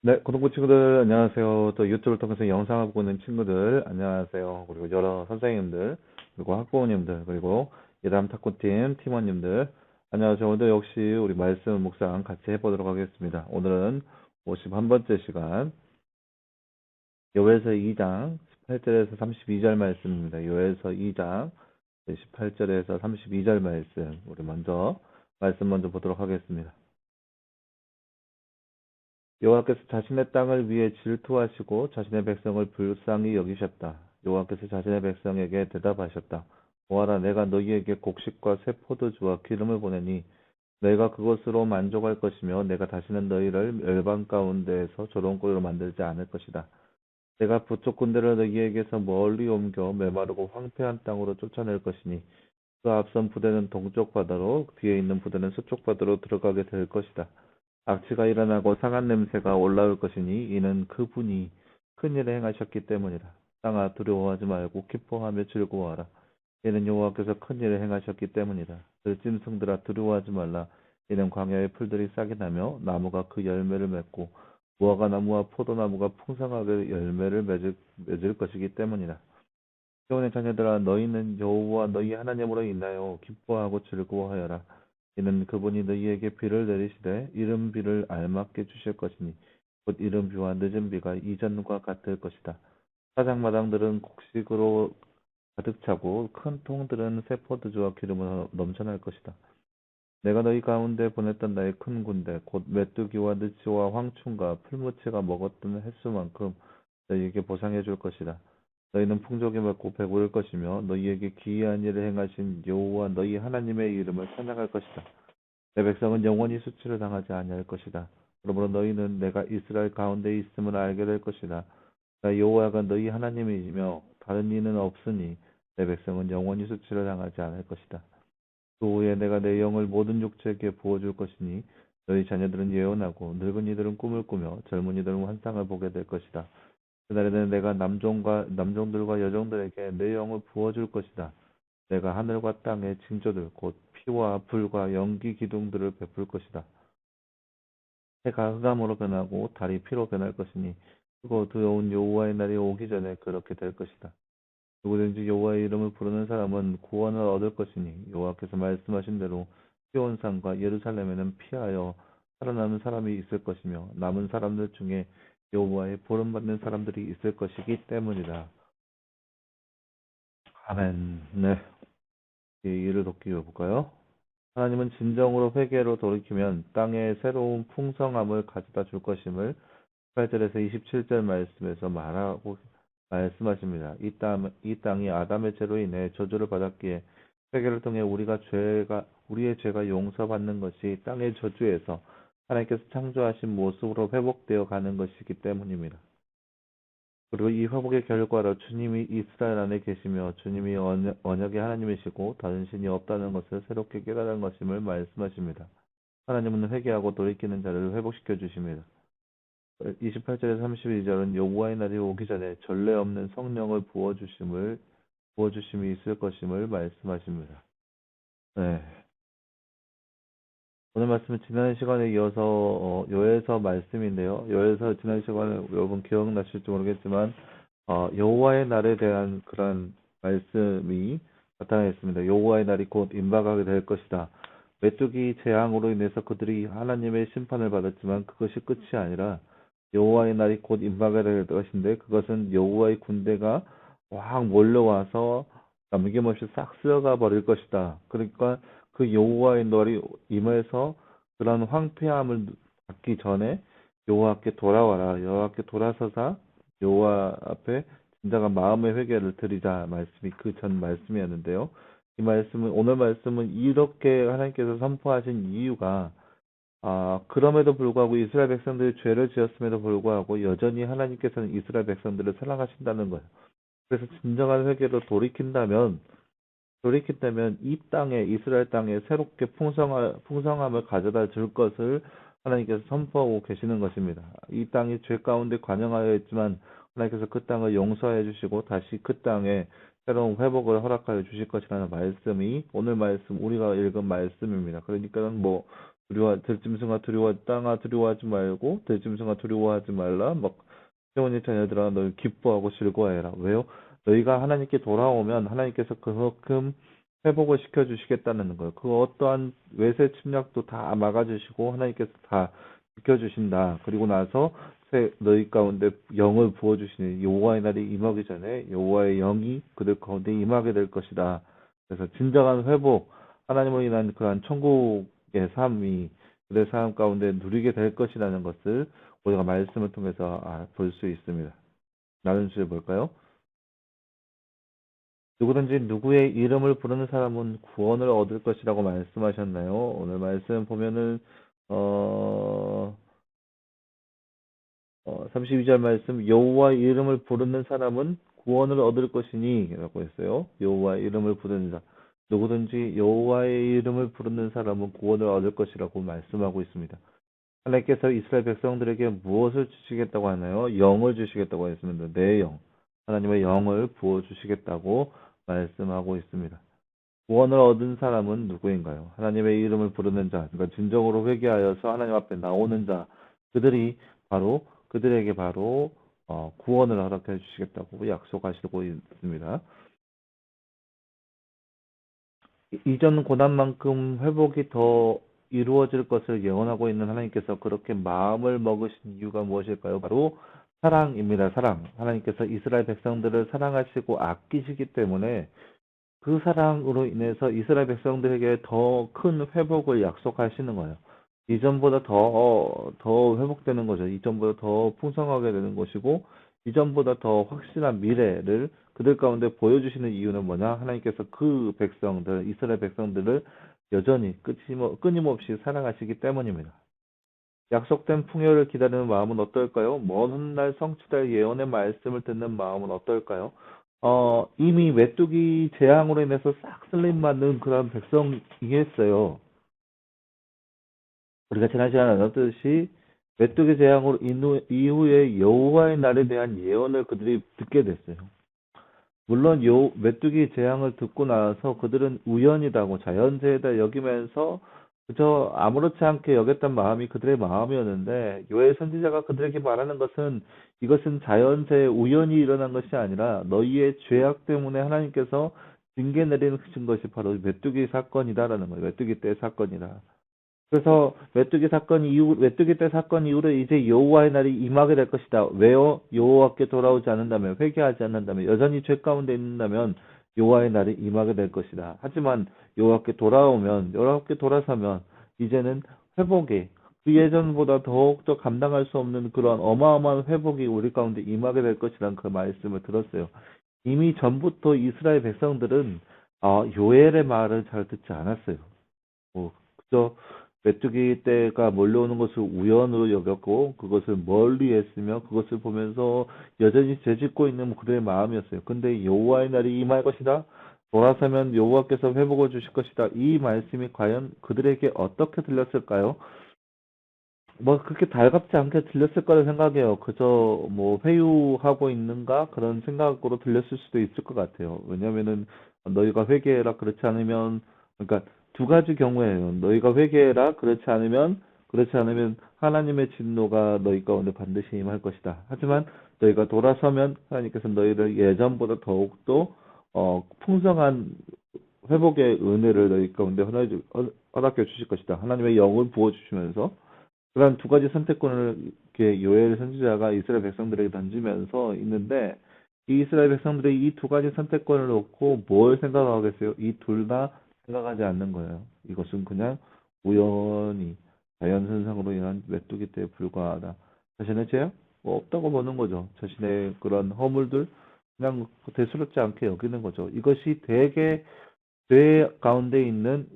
네, 구독부 친구들 안녕하세요. 또 유튜브를 통해서 영상을 보고 있는 친구들 안녕하세요. 그리고 여러 선생님들, 그리고 학부모님들, 그리고 예담 탁구팀 팀원님들 안녕하세요. 오늘 역시 우리 말씀 묵상 같이 해보도록 하겠습니다. 오늘은 51번째 시간 요에서 2장 18절에서 32절 말씀입니다. 요에서 2장 18절에서 32절 말씀 우리 말씀 먼저 보도록 하겠습니다. 여호와께서 자신의 땅을 위해 질투하시고 자신의 백성을 불쌍히 여기셨다. 여호와께서 자신의 백성에게 대답하셨다. 보아라, 내가 너희에게 곡식과 새 포도주와 기름을 보내니 내가 그것으로 만족할 것이며 내가 다시는 너희를 열방 가운데에서 조롱거리로 만들지 않을 것이다. 내가 북쪽 군대를 너희에게서 멀리 옮겨 메마르고 황폐한 땅으로 쫓아낼 것이니 그 앞선 부대는 동쪽 바다로 뒤에 있는 부대는 서쪽 바다로 들어가게 될 것이다. 악취가 일어나고 상한 냄새가 올라올 것이니 이는 그분이 큰 일을 행하셨기 때문이라. 땅아, 두려워하지 말고 기뻐하며 즐거워하라. 이는 여호와께서 큰 일을 행하셨기 때문이라. 들짐승들아, 두려워하지 말라. 이는 광야의 풀들이 싹이 나며 나무가 그 열매를 맺고 무화과 나무와 포도나무가 풍성하게 열매를 맺을 것이기 때문이라. 시온의 자녀들아, 너희는 여호와 너희 하나님으로 인하여 기뻐하고 즐거워하여라. 이는 그분이 너희에게 비를 내리시되 이른 비를 알맞게 주실 것이니 곧 이른 비와 늦은 비가 이전과 같을 것이다. 사장마당들은 곡식으로 가득 차고 큰 통들은 새 포도주와 기름으로 넘쳐날 것이다. 내가 너희 가운데 보냈던 나의 큰 군대 곧 메뚜기와 느치와 황충과 풀무치가 먹었던 횟수만큼 너희에게 보상해 줄 것이다. 너희는 풍족이 맺고 배부를 것이며 너희에게 기이한 일을 행하신 여호와 너희 하나님의 이름을 찬양할 것이다. 내 백성은 영원히 수치를 당하지 아니할 것이다. 그러므로 너희는 내가 이스라엘 가운데 있음을 알게 될 것이다. 나 여호와가 너희 하나님이며 다른 이는 없으니 내 백성은 영원히 수치를 당하지 않을 것이다. 그 후에 내가 내 영을 모든 육체에게 부어줄 것이니 너희 자녀들은 예언하고 늙은이들은 꿈을 꾸며 젊은이들은 환상을 보게 될 것이다. 그날에는 내가 남종들과 여종들에게 내 영을 부어줄 것이다. 내가 하늘과 땅의 징조들 곧 피와 불과 연기 기둥들을 베풀 것이다. 해가 흑암으로 변하고 달이 피로 변할 것이니 크고 두려운 여호와의 날이 오기 전에 그렇게 될 것이다. 누구든지 여호와의 이름을 부르는 사람은 구원을 얻을 것이니 여호와께서 말씀하신 대로 시온산과 예루살렘에는 피하여 살아남은 사람이 있을 것이며 남은 사람들 중에 여호와의 보름받는 사람들이 있을 것이기 때문이다. 아멘. 네. 이를 돕기 볼까요? 하나님은 진정으로 회개로 돌이키면 땅에 새로운 풍성함을 가져다 줄 것임을 18절에서 27절 말씀에서 말씀하십니다. 이 땅이 아담의 죄로 인해 저주를 받았기에 회개를 통해 우리의 죄가 용서받는 것이 땅의 저주에서 하나님께서 창조하신 모습으로 회복되어 가는 것이기 때문입니다. 그리고 이 회복의 결과로 주님이 이스라엘 안에 계시며 주님이 언약의 하나님이시고 다른 신이 없다는 것을 새롭게 깨달은 것임을 말씀하십니다. 하나님은 회개하고 돌이키는 자를 회복시켜 주십니다. 28절에서 32절은 여호와의 날이 오기 전에 전례 없는 성령을 부어주심이 있을 것임을 말씀하십니다. 네. 오늘 말씀은 지난 시간에 이어서 요에서 말씀인데요. 요에서 지난 시간에 여러분 기억나실지 모르겠지만 여호와의 날에 대한 그런 말씀이 나타나 있습니다. 여호와의 날이 곧 임박하게 될 것이다. 메뚜기 재앙으로 인해서 그들이 하나님의 심판을 받았지만 그것이 끝이 아니라 여호와의 날이 곧 임박하게 될 것인데 그것은 여호와의 군대가 확 몰려와서 남김없이 싹 쓸어가 버릴 것이다. 그러니까 그 여호와의 날이 임해서 그런 황폐함을 받기 전에 여호와께 돌아와라. 여호와께 돌아서서 여호와 앞에 진정한 마음의 회개를 드리자 말씀이 그 전 말씀이었는데요. 오늘 말씀은 이렇게 하나님께서 선포하신 이유가 그럼에도 불구하고 이스라엘 백성들이 죄를 지었음에도 불구하고 여전히 하나님께서는 이스라엘 백성들을 사랑하신다는 거예요. 그래서 진정한 회개로 돌이킨다면 이 땅에 이스라엘 땅에 새롭게 풍성함을 가져다 줄 것을 하나님께서 선포하고 계시는 것입니다. 이 땅이 죄 가운데 관영하여 있지만 하나님께서 그 땅을 용서해 주시고 다시 그 땅에 새로운 회복을 허락하여 주실 것이라는 말씀이 오늘 말씀 우리가 읽은 말씀입니다. 그러니까 들짐승아 땅아 두려워하지 말고 들짐승아 두려워하지 말라. 막 시온의 자녀들아 너희 기뻐하고 즐거워해라. 왜요? 너희가 하나님께 돌아오면 하나님께서 그만큼 회복을 시켜주시겠다는 거예요. 그 어떠한 외세 침략도 다 막아주시고 하나님께서 다 지켜주신다. 그리고 나서 너희 가운데 영을 부어주시니 여호와의 날이 임하기 전에 여호와의 영이 그들 가운데 임하게 될 것이다. 그래서 진정한 회복, 하나님으로 인한 그러한 천국의 삶이 그들의 삶 가운데 누리게 될 것이라는 것을 우리가 말씀을 통해서 볼 수 있습니다. 다른 주제 볼까요? 누구든지 누구의 이름을 부르는 사람은 구원을 얻을 것이라고 말씀하셨나요? 오늘 말씀 보면은 어, 32절 말씀 여호와의 이름을 부르는 사람은 구원을 얻을 것이니 라고 했어요. 여호와의 이름을 부르는 자. 누구든지 여호와의 이름을 부르는 사람은 구원을 얻을 것이라고 말씀하고 있습니다. 하나님께서 이스라엘 백성들에게 무엇을 주시겠다고 하나요? 영을 주시겠다고 했습니다. 내 영. 하나님의 영을 부어주시겠다고 말씀하고 있습니다. 구원을 얻은 사람은 누구인가요? 하나님의 이름을 부르는 자, 그러니까 진정으로 회개하여서 하나님 앞에 나오는 자, 그들에게 바로 구원을 허락해 주시겠다고 약속하시고 있습니다. 이전 고난만큼 회복이 더 이루어질 것을 예언하고 있는 하나님께서 그렇게 마음을 먹으신 이유가 무엇일까요? 바로 사랑입니다. 사랑. 하나님께서 이스라엘 백성들을 사랑하시고 아끼시기 때문에 그 사랑으로 인해서 이스라엘 백성들에게 더 큰 회복을 약속하시는 거예요. 이전보다 더 회복되는 거죠. 이전보다 더 풍성하게 되는 것이고, 이전보다 더 확실한 미래를 그들 가운데 보여주시는 이유는 뭐냐? 하나님께서 그 백성들, 이스라엘 백성들을 여전히 끊임없이 사랑하시기 때문입니다. 약속된 풍요를 기다리는 마음은 어떨까요? 먼 훗날 성취될 예언의 말씀을 듣는 마음은 어떨까요? 이미 메뚜기 재앙으로 인해서 싹 쓸림 맞는 그런 백성이겠어요. 우리가 지난 시간에 나눴듯이 메뚜기 재앙으로 이후에 여호와의 날에 대한 예언을 그들이 듣게 됐어요. 물론 메뚜기 재앙을 듣고 나서 그들은 우연이다고 자연재해다 여기면서 그저 아무렇지 않게 여겼던 마음이 그들의 마음이었는데 요엘 선지자가 그들에게 말하는 것은 이것은 자연재해 우연히 일어난 것이 아니라 너희의 죄악 때문에 하나님께서 징계 내리신 것이 바로 메뚜기 사건이다라는 거예요. 메뚜기 때 사건이다. 그래서 메뚜기 때 사건 이후로 이제 여호와의 날이 임하게 될 것이다. 왜요? 여호와께 돌아오지 않는다면, 회개하지 않는다면, 여전히 죄 가운데 있는다면 여호와의 날이 임하게 될 것이다. 하지만 여호와께 돌아서면 이제는 회복이 그 예전보다 더욱더 감당할 수 없는 그런 어마어마한 회복이 우리 가운데 임하게 될 것이라는 그 말씀을 들었어요. 이미 전부터 이스라엘 백성들은 요엘의 말을 잘 듣지 않았어요. 그저 메뚜기 떼가 몰려오는 것을 우연으로 여겼고 그것을 멀리 했으며 그것을 보면서 여전히 죄짓고 있는 그들의 마음이었어요. 근데 여호와의 날이 임할 것이다. 돌아서면 여호와께서 회복을 주실 것이다. 이 말씀이 과연 그들에게 어떻게 들렸을까요? 뭐 그렇게 달갑지 않게 들렸을 거라 생각해요. 그저 뭐 회유하고 있는가 그런 생각으로 들렸을 수도 있을 것 같아요. 왜냐면은 너희가 회개해라 그렇지 않으면 그러니까 두 가지 경우에요. 너희가 회개해라 그렇지 않으면 하나님의 진노가 너희 가운데 반드시 임할 것이다. 하지만 너희가 돌아서면 하나님께서 너희를 예전보다 더욱더 풍성한 회복의 은혜를 너희 가운데 허락해 주실 것이다. 하나님의 영을 부어 주시면서 그런 두 가지 선택권을 이렇게 요엘 선지자가 이스라엘 백성들에게 던지면서 있는데 이 이스라엘 백성들이 이 두 가지 선택권을 놓고 뭘 생각하겠어요? 이 둘 다 생각하지 않는 거예요. 이것은 그냥 우연히 자연현상으로 인한 메뚜기 때에 불과하다. 자신의 죄? 뭐 없다고 보는 거죠. 자신의 그런 허물들 그냥 대수롭지 않게 여기는 거죠. 이것이 대개 죄 가운데 있는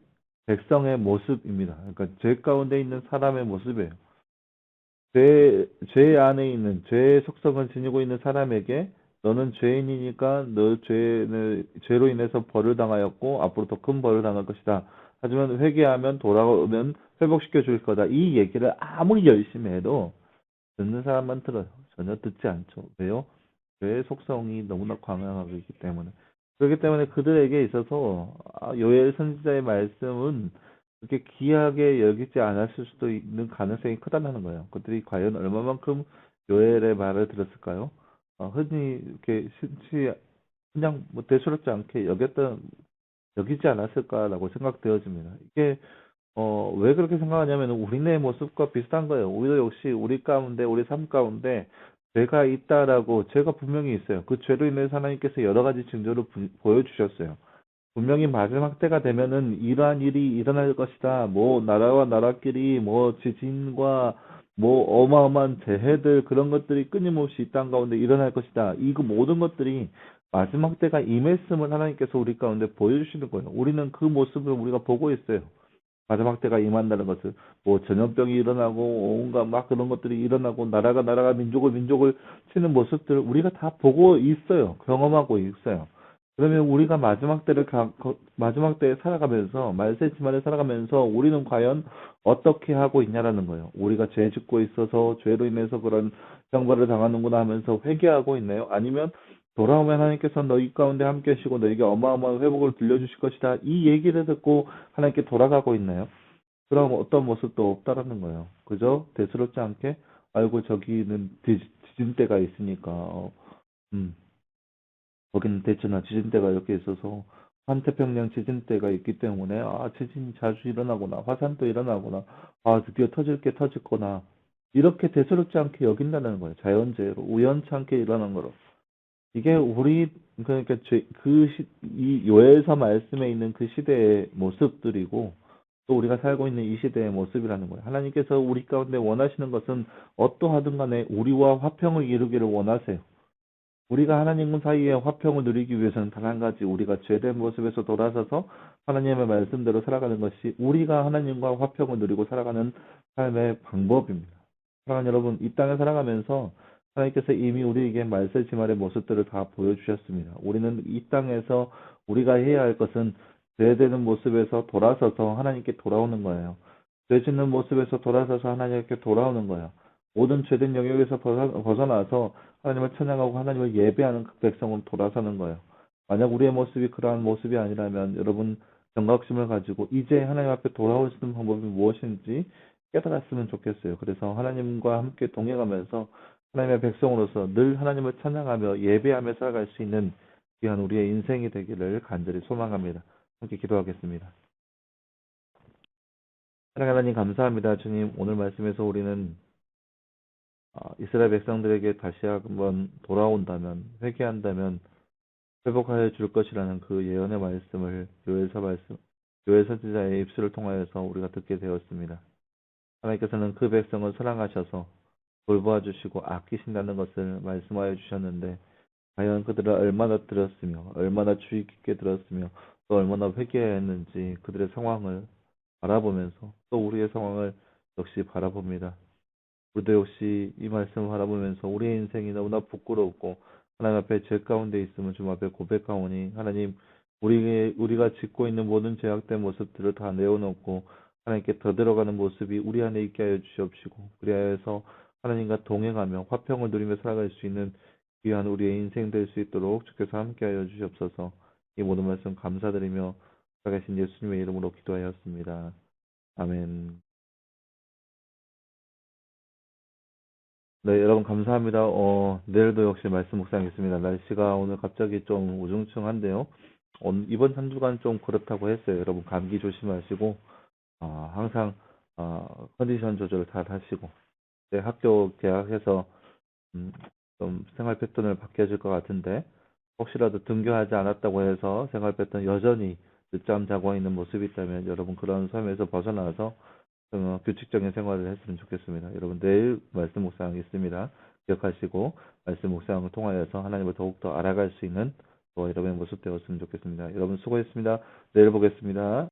백성의 모습입니다. 그러니까 죄 가운데 있는 사람의 모습이에요. 죄 안에 있는 죄의 속성을 지니고 있는 사람에게 너는 죄인이니까 너 죄로 인해서 벌을 당하였고 앞으로 더 큰 벌을 당할 것이다. 하지만 회개하면 돌아오면 회복시켜 줄 거다. 이 얘기를 아무리 열심히 해도 듣는 사람만 들어요. 전혀 듣지 않죠. 왜요? 죄의 속성이 너무나 강하기 때문에. 그렇기 때문에 그들에게 있어서 요엘 선지자의 말씀은 그렇게 귀하게 여기지 않았을 수도 있는 가능성이 크다는 거예요. 그들이 과연 얼마만큼 요엘의 말을 들었을까요? 흔히 이렇게 흔치 그냥 뭐 대수롭지 않게 여기지 않았을까라고 생각되어집니다. 이게 왜 그렇게 생각하냐면 우리네 모습과 비슷한 거예요. 우리도 역시 우리 가운데 우리 삶 가운데 죄가 있다라고 죄가 분명히 있어요. 그 죄로 인해서 하나님께서 여러 가지 징조를 보여주셨어요. 분명히 마지막 때가 되면은 이러한 일이 일어날 것이다. 뭐 나라와 나라끼리 뭐 지진과 뭐 어마어마한 재해들 그런 것들이 끊임없이 이 땅 가운데 일어날 것이다. 이거 모든 것들이 마지막 때가 임했음을 하나님께서 우리 가운데 보여주시는 거예요. 우리는 그 모습을 우리가 보고 있어요. 마지막 때가 임한다는 것을 뭐 전염병이 일어나고 온갖 막 그런 것들이 일어나고 나라가 민족을 치는 모습들을 우리가 다 보고 있어요. 경험하고 있어요. 그러면 우리가 마지막 때에 살아가면서 말세 지만에 살아가면서 우리는 과연 어떻게 하고 있냐라는 거예요. 우리가 죄 짓고 있어서 죄로 인해서 그런 형벌을 당하는구나 하면서 회개하고 있나요? 아니면 돌아오면 하나님께서 너희 가운데 함께 하시고 너희에게 어마어마한 회복을 들려주실 것이다. 이 얘기를 듣고 하나님께 돌아가고 있나요? 그럼 어떤 모습도 없다라는 거예요. 그죠? 대수롭지 않게 아이고 저기는 지진대가 있으니까 음, 거기는 대추나 지진대가 이렇게 있어서 환태평양 지진대가 있기 때문에 지진이 자주 일어나구나 화산도 일어나구나 드디어 터질 게 터졌구나 이렇게 대수롭지 않게 여긴다는 거예요. 자연재해로 우연치 않게 일어난 거로. 이게 그러니까 이 요엘서 말씀에 있는 그 시대의 모습들이고 또 우리가 살고 있는 이 시대의 모습이라는 거예요. 하나님께서 우리 가운데 원하시는 것은 어떠하든 간에 우리와 화평을 이루기를 원하세요. 우리가 하나님 사이에 화평을 누리기 위해서는 단 한 가지 우리가 죄된 모습에서 돌아서서 하나님의 말씀대로 살아가는 것이 우리가 하나님과 화평을 누리고 살아가는 삶의 방법입니다. 사랑하는 여러분, 이 땅에 살아가면서 하나님께서 이미 우리에게 말세지말의 모습들을 다 보여주셨습니다. 우리는 이 땅에서 우리가 해야 할 것은 죄되는 모습에서 돌아서서 하나님께 돌아오는 거예요. 죄 짓는 모습에서 돌아서서 하나님께 돌아오는 거예요. 모든 죄된 영역에서 벗어나서 하나님을 찬양하고 하나님을 예배하는 그 백성으로 돌아서는 거예요. 만약 우리의 모습이 그러한 모습이 아니라면 여러분 경각심을 가지고 이제 하나님 앞에 돌아올 수 있는 방법이 무엇인지 깨달았으면 좋겠어요. 그래서 하나님과 함께 동행하면서 하나님의 백성으로서 늘 하나님을 찬양하며 예배하며 살아갈 수 있는 귀한 우리의 인생이 되기를 간절히 소망합니다. 함께 기도하겠습니다. 사랑하는 하나님 감사합니다. 주님 오늘 말씀에서 우리는 이스라엘 백성들에게 다시 한번 돌아온다면 회개한다면 회복하여 줄 것이라는 그 예언의 말씀을 요엘 선지자의 입술을 통하여서 우리가 듣게 되었습니다. 하나님께서는 그 백성을 사랑하셔서 돌보아 주시고 아끼신다는 것을 말씀하여 주셨는데 과연 그들은 얼마나 들었으며 얼마나 주의 깊게 들었으며 또 얼마나 회개했는지 그들의 상황을 바라보면서 또 우리의 상황을 역시 바라봅니다. 우리도 역시 이 말씀을 바라보면서 우리의 인생이 너무나 부끄럽고 하나님 앞에 죄 가운데 있으면 주님 앞에 고백하오니 하나님 우리가 짓고 있는 모든 죄악된 모습들을 다 내어놓고 하나님께 더 들어가는 모습이 우리 안에 있게 하여 주시옵시고 그리하여서 하나님과 동행하며 화평을 누리며 살아갈 수 있는 귀한 우리의 인생 될 수 있도록 주께서 함께 하여 주시옵소서. 이 모든 말씀 감사드리며 살아계신 예수님의 이름으로 기도하였습니다. 아멘. 네, 여러분 감사합니다. 내일도 역시 말씀 묵상하겠습니다. 날씨가 오늘 갑자기 좀 우중충한데요. 이번 한 주간 좀 그렇다고 했어요. 여러분 감기 조심하시고 항상 컨디션 조절 잘 하시고 학교 개학해서 음, 좀 생활 패턴을 바뀌어질 것 같은데 혹시라도 등교하지 않았다고 해서 생활 패턴 여전히 늦잠 자고 있는 모습이 있다면 여러분 그런 삶에서 벗어나서 규칙적인 생활을 했으면 좋겠습니다. 여러분 내일 말씀 묵상 있습니다. 기억하시고 말씀 묵상을 통하여서 하나님을 더욱더 알아갈 수 있는 저와 여러분의 모습 되었으면 좋겠습니다. 여러분 수고했습니다. 내일 보겠습니다.